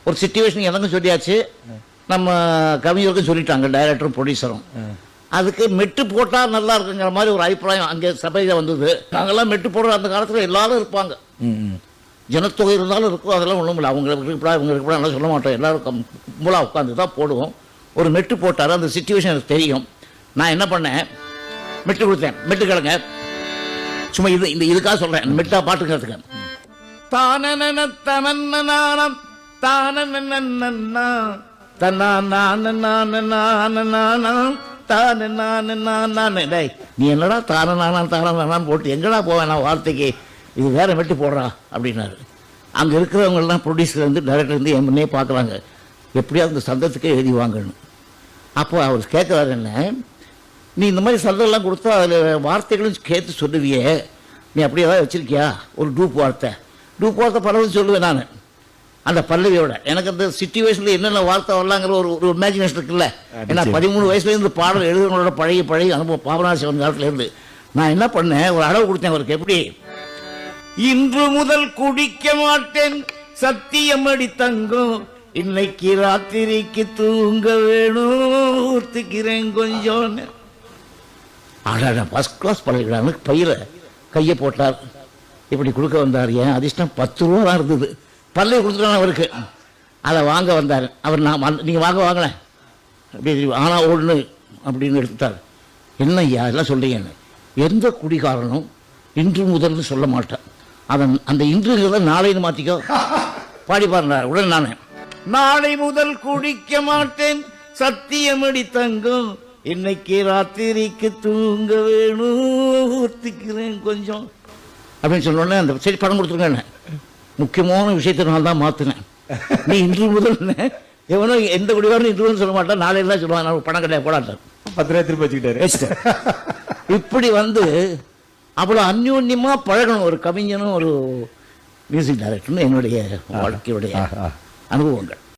ஒரு சிச்சுவேஷன் எனக்கும் சொல்லியாச்சு, நம்ம கவிஞருக்கும் சொல்லிட்டாங்க, டைரக்டரும் ப்ரொடியூசரும். அதுக்கு மெட்டு போட்டால் நல்லா இருக்குங்கிற மாதிரி ஒரு அபிப்பிராயம் அங்கே சபையில் வந்தது. நாங்கள்லாம் மெட்டு போடுற அந்த காலத்தில் எல்லாரும் இருப்பாங்க, ஜனத்தொகை இருந்தாலும் இருக்கும், அதெல்லாம் ஒன்றும் இல்லை. அவங்களுக்கு இவங்களுக்கு நல்லா சொல்ல மாட்டோம், எல்லாரும் கும்பலாக உட்காந்து தான் போடுவோம். ஒரு மெட்டு போட்டார், அந்த சிச்சுவேஷன் எனக்கு தெரியும். நான் என்ன பண்ணேன், மெட்டு கொடுத்தேன். மெட்டு கிழங்க சும்மா இதுக்காக சொல்கிறேன், மெட்டா பாட்டுக்கிறதுக்கு. தானன தனன்னானம் தானன்னா டேய், நீ என்னடா தானனான்னு போட்டு எங்கடா போவேன் நான் வார்த்தைக்கு, இது வேற மெட்டு போடுறா அப்படின்னாரு. அங்கே இருக்கிறவங்கெல்லாம் ப்ரொடியூசர்லேருந்து டைரக்டர்லேருந்து என் முன்னே பார்க்குறாங்க, எப்படியாவது அந்த சந்தத்துக்கே எழுதி வாங்கணும். அப்போ அவர் கேட்குறாரு, என்ன நீ இந்த மாதிரி சந்தெல்லாம் கொடுத்தா அதில் வார்த்தைகளும் கேட்டு சொல்லுவியே, நீ அப்படியே ஏதாவது வச்சுருக்கியா ஒரு டூப் வார்த்தை பரவாயில்ல சொல்லுவேன் நான். அந்த பல்லவியோட எனக்கு அந்த சிச்சுவேஷனில் என்னென்ன வார்த்தை வரலாங்கிற ஒரு இமேஜினேஷன் இருக்குல்ல. ஏன்னா 13 வயசுலேருந்து பாடல் எழுதுறவங்களோட பழைய அனுபவம் பாபநாச சிவன் காலத்துலேருந்து. நான் என்ன பண்ணேன், ஒரு அளவு கொடுத்தேன் அவருக்கு. எப்படி, இன்று முதல் குடிக்க மாட்டேன் சத்தியம் அடி தங்கம், இன்னைக்கு ராத்திரிக்கு தூங்க வேணும் ஊத்துக்கிறேன் கொஞ்சம். ஆடா ஃபர்ஸ்ட் கிளாஸ் பழகிறான்னு பையில கையை போட்டார், இப்படி கொடுக்க வந்தார். ஏன் அதிர்ஷ்டம் 10 ரூபா தான் இருந்தது. பல்லை கொடுத்துட்டான் அவருக்கு. அதை வாங்க வந்தார் அவர். நான் நீங்கள் வாங்கினேன் அப்படி ஆனால் ஒன்று அப்படின்னு எடுத்துட்டார். என்ன ஐயா எல்லாம் சொல்கிறீங்கன்னு. எந்த குடிகாரனும் இன்று முதல்னு சொல்ல மாட்டேன், அதன் அந்த இன்றுங்கிறத நாளைன்னு மாற்றிக்கோ பாடி பாருனார். உடனே நான் நாளை முதல் குடிக்க மாட்டேன் சத்தியமடி தங்கம், இன்னைக்கு ராத்திரிக்கு தூங்க வேணும் ஊத்திக்கிறேன் கொஞ்சம் அப்படின்னு சொன்னோடனே அந்த சரி பணம் கொடுத்துருங்க. முக்கியமான விஷயத்தை நான் தான் மாற்றினேன். நீ இன்று முதல் எவனோ எந்த குடிகாரனும் இன்று முதல் சொல்ல மாட்டான், நாளைக்கு தான் சொல்லுவான். நான் பணம் கிடையாது போடாட்டார், 10 ரூபாய் திருப்பி வச்சுக்கிட்டாரு. இப்படி வந்து அவ்வளோ அந்யோன்யமாக பழகணும் ஒரு கவிஞனும் ஒரு மியூசிக் டைரக்டர்னு என்னுடைய வாழ்க்கையுடைய அனுபவங்கள்.